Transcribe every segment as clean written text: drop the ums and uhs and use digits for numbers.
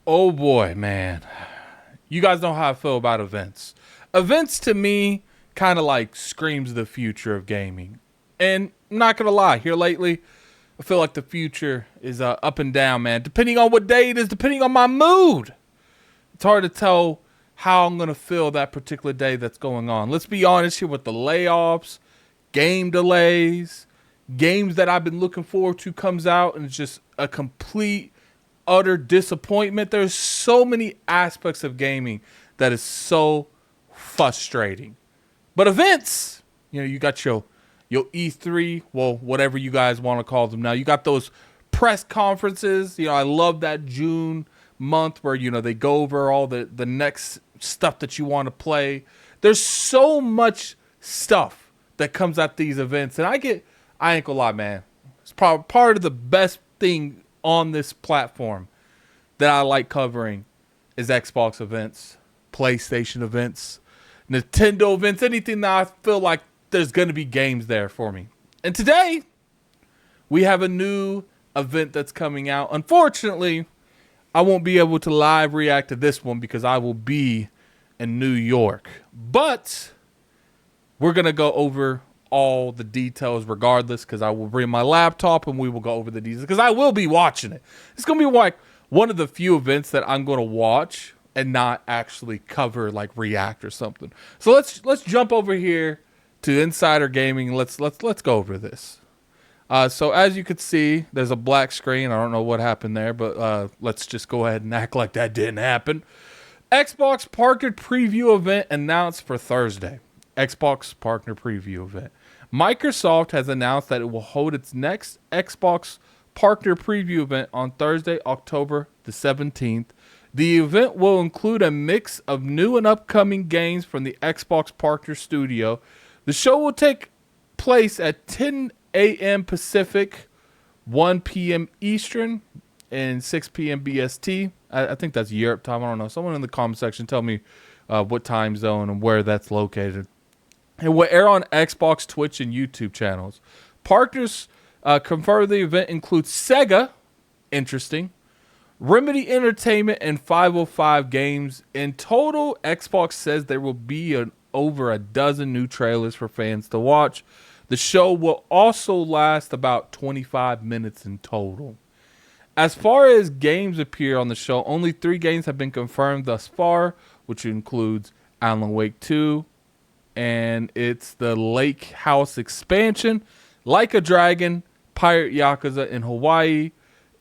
Oh boy, man. You guys know how I feel about events. Events to me kind of like screams the future of gaming. And I'm not going to lie, here lately, I feel like the future is up and down, man. Depending on what day it is, depending on my mood. It's hard to tell how I'm going to feel that particular day that's going on. Let's be honest here with the layoffs, game delays, games that I've been looking forward to comes out and it's just a complete utter disappointment. There's so many aspects of gaming that is so frustrating. But events, you got your E3, well, whatever you guys want to call them now. You got those press conferences. I love that June month where they go over all the next stuff that you want to play. There's so much stuff that comes at these events, and I ain't gonna lie, man. It's probably part of the best thing on this platform that I like covering is Xbox events, PlayStation events, Nintendo events, anything that I feel like there's going to be games there for me. And today, we have a new event that's coming out. Unfortunately, I won't be able to live react to this one because I will be in New York. But we're going to go over all the details regardless because I will bring my laptop and we will go over the details because I will be watching it. It's going to be like one of the few events that I'm going to watch and not actually cover, like react or something. So let's jump over here to Insider Gaming. Let's go over this. So as you can see, there's a black screen. I don't know what happened there, but let's just go ahead and act like that didn't happen. Xbox Partner Preview Event announced for Thursday. Xbox Partner Preview Event. Microsoft has announced that it will hold its next Xbox Partner Preview Event on Thursday, October the 17th. The event will include a mix of new and upcoming games from the Xbox Partner Studio. The show will take place at 10 a.m. Pacific, 1 p.m. Eastern, and 6 p.m. BST. I think that's Europe time. I don't know. Someone in the comment section tell me what time zone and where that's located. It will air on Xbox, Twitch, and YouTube channels. Partners confirmed the event includes Sega, interesting, Remedy Entertainment, and 505 Games. In total, Xbox says there will be over a dozen new trailers for fans to watch. The show will also last about 25 minutes in total. As far as games appear on the show, only 3 games have been confirmed thus far, which includes Alan Wake 2, and it's the Lake House expansion, Like a Dragon, Pirate Yakuza in Hawaii,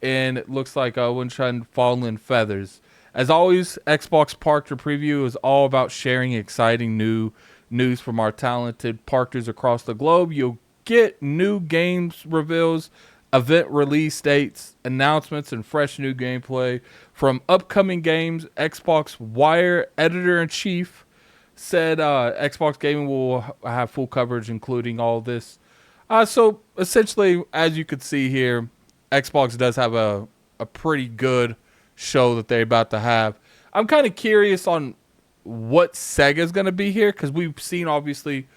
and it looks like Windshine Fallen Feathers. As always, Xbox Partner Preview is all about sharing exciting new news from our talented partners across the globe. You'll get new games reveals, event release dates, announcements, and fresh new gameplay from upcoming games. Xbox Wire editor-in-chief said Xbox Gaming will have full coverage, including all this. So essentially, as you could see here, Xbox does have a pretty good show that they're about to have. I'm kind of curious on what Sega's going to be here because we've seen, obviously,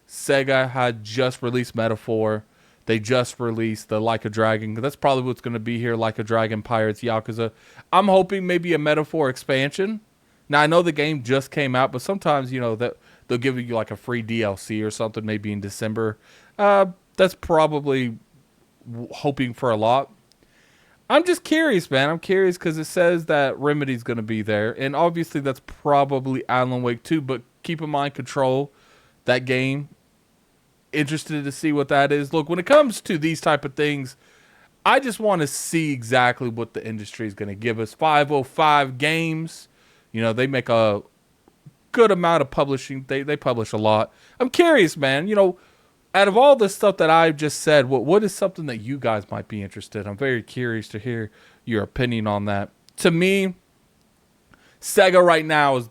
Sega had just released Metaphor. They just released the Like a Dragon. That's probably what's going to be here, Like a Dragon, Pirates, Yakuza. I'm hoping maybe a Metaphor expansion. Now, I know the game just came out, but sometimes, that they'll give you like a free DLC or something maybe in December. That's probably hoping for a lot. I'm just curious, man. I'm curious because it says that Remedy's going to be there. And obviously that's probably Alan Wake 2. But keep in mind, Control, that game. Interested to see what that is. Look, when it comes to these type of things, I just want to see exactly what the industry is going to give us. 505 Games, they make a good amount of publishing. They publish a lot. I'm curious, man. Out of all the stuff that I've just said, what is something that you guys might be interested in? I'm very curious to hear your opinion on that. To me, Sega right now is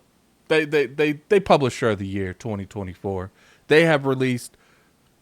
they publisher of the year 2024. They have released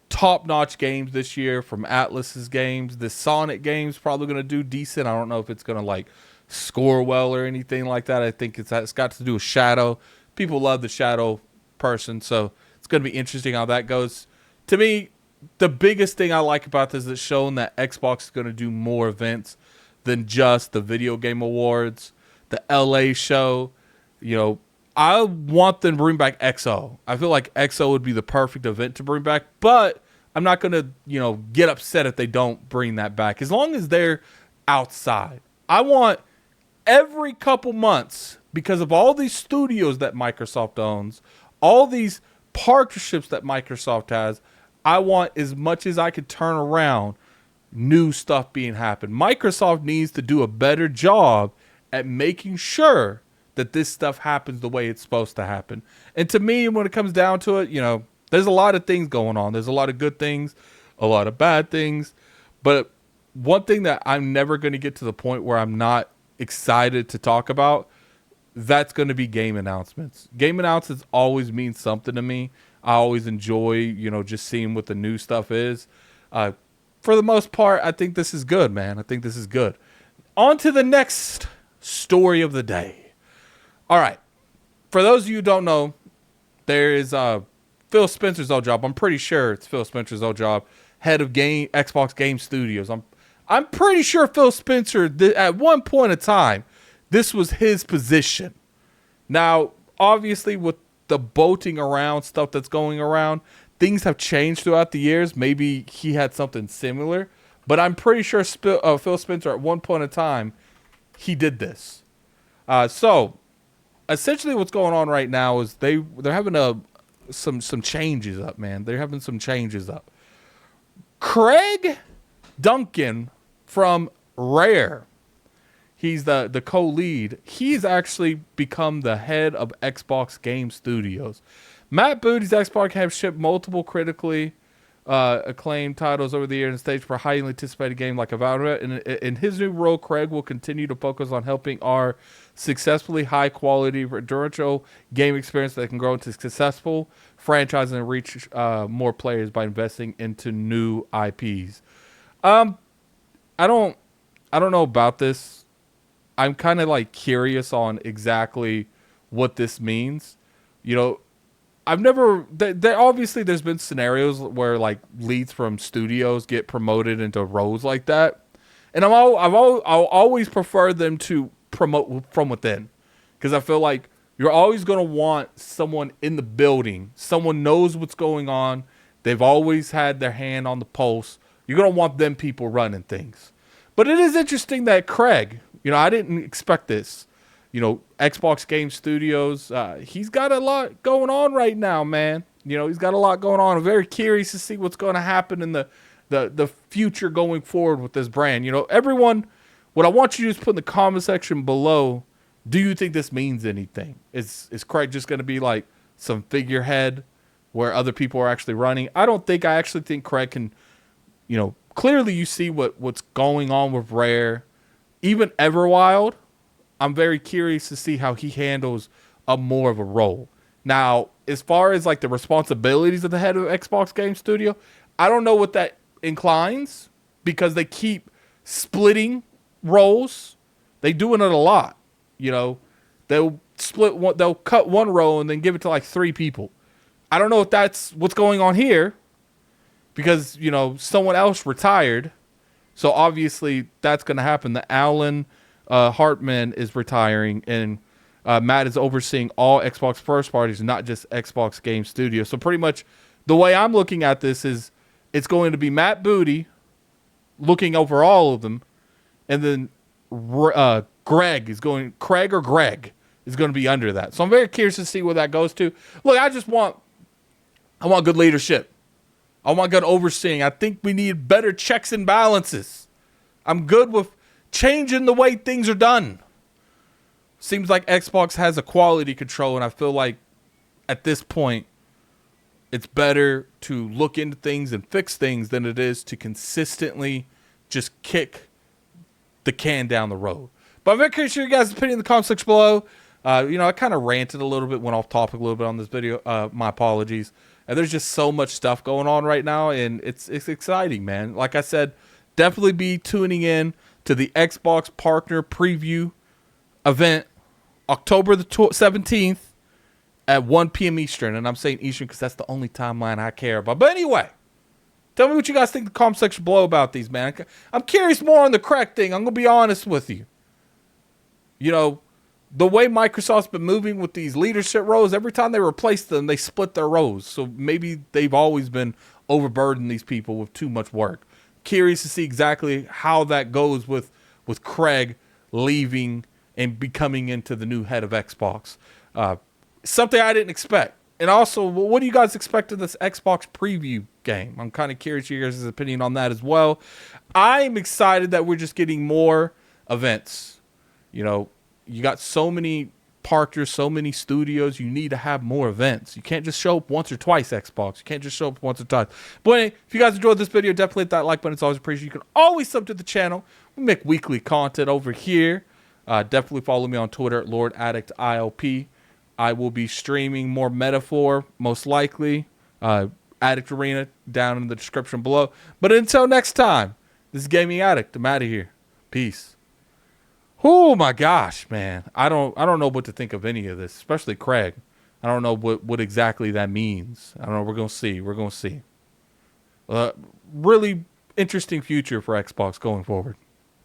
top-notch games this year from Atlus's games. The Sonic game's probably going to do decent. I don't know if it's going to score well or anything like that. I think it's got to do with Shadow. People love the Shadow person, so it's going to be interesting how that goes. To me, the biggest thing I like about this is it's shown that Xbox is going to do more events than just the Video Game Awards. the LA show. You know, I want them to bring back XO. I feel like XO would be the perfect event to bring back, but I'm not going to, get upset if they don't bring that back. As long as they're outside. I want every couple months, because of all these studios that Microsoft owns, all these partnerships that Microsoft has, I want, as much as I could turn around, new stuff being happen. Microsoft needs to do a better job at making sure that this stuff happens the way it's supposed to happen. And to me, when it comes down to it, there's a lot of things going on. There's a lot of good things, a lot of bad things. But one thing that I'm never going to get to the point where I'm not excited to talk about, that's going to be game announcements. Game announcements always mean something to me. I always enjoy, just seeing what the new stuff is. For the most part, I think this is good, man. I think this is good. On to the next story of the day. All right. For those of you who don't know, there is Phil Spencer's old job. I'm pretty sure it's Phil Spencer's old job, head of Xbox Game Studios. I'm pretty sure Phil Spencer, at one point in time, this was his position. Now, obviously, with the boating around stuff that's going around, things have changed throughout the years. Maybe he had something similar, but I'm pretty sure Phil Spencer, at one point in time, he did this. So, essentially, what's going on right now is they're having some changes up, man. They're having some changes up. Craig Duncan from Rare, he's the co-lead. He's actually become the head of Xbox Game Studios. Matt Booty's Xbox have shipped multiple critically acclaimed titles over the years and stage for a highly anticipated game like Avowed. And in his new role, Craig will continue to focus on helping our successfully high-quality, durable game experience that can grow into successful franchises and reach more players by investing into new IPs. I don't know about this. I'm kind of like curious on exactly what this means. I've never. Obviously, there's been scenarios where like leads from studios get promoted into roles like that, and I'll always prefer them to promote from within, because I feel like you're always going to want someone in the building. Someone knows what's going on. They've always had their hand on the pulse. You're going to want them people running things. But it is interesting that Craig, I didn't expect this. Xbox Game Studios, he's got a lot going on right now, man. He's got a lot going on. I'm very curious to see what's going to happen in the future going forward with this brand. Everyone, what I want you to do is put in the comment section below, do you think this means anything? Is Craig just going to be like some figurehead where other people are actually running? I actually think Craig can, clearly you see what's going on with Rare, even Everwild. I'm very curious to see how he handles more of a role. Now, as far as like the responsibilities of the head of Xbox Game Studio, I don't know what that inclines, because they keep splitting roles. They doing it a lot. They'll they'll cut one role and then give it to like 3 people. I don't know if that's what's going on here, because someone else retired, so obviously that's going to happen. The Alan Hartman is retiring, and Matt is overseeing all Xbox first parties, not just Xbox Game Studios. So pretty much the way I'm looking at this is it's going to be Matt Booty looking over all of them, and then Greg is going to be under that. So I'm very curious to see where that goes to. Look, I want good leadership. I want good overseeing. I think we need better checks and balances. I'm good with changing the way things are done. Seems like Xbox has a quality control, and I feel like at this point it's better to look into things and fix things than it is to consistently just kick the can down the road. But I'm very curious to hear your guys' opinion in the comment section below. I kind of ranted a little bit, went off topic a little bit on this video. My apologies. And there's just so much stuff going on right now, and it's exciting, man. Like I said, definitely be tuning in to the Xbox Partner Preview event, October the 17th at 1 p.m. Eastern. And I'm saying Eastern because that's the only timeline I care about. But anyway, tell me what you guys think in the comment section below about these, man. I'm curious more on the Craig thing. I'm going to be honest with you. The way Microsoft's been moving with these leadership roles, every time they replace them, they split their roles. So maybe they've always been overburdening these people with too much work. Curious to see exactly how that goes with Craig leaving and becoming into the new head of Xbox. Something I didn't expect. And also, what do you guys expect of this Xbox preview game? I'm kind of curious your guys' opinion on that as well. I'm excited that we're just getting more events. You know, you got so many partners, so many studios. You need to have more events. You can't just show up once or twice, Xbox. You can't just show up once or twice. But anyway, if you guys enjoyed this video, definitely hit that like button. It's always appreciated. You can always sub to the channel. We make weekly content over here. Definitely follow me on Twitter at LordAddictILP. I will be streaming more Metaphor, most likely. Addict Arena down in the description below. But until next time, this is Gaming Addict. I'm out of here. Peace. Oh my gosh, man. I don't know what to think of any of this, especially Craig. I don't know what exactly that means. I don't know. We're going to see. We're going to see. Really interesting future for Xbox going forward.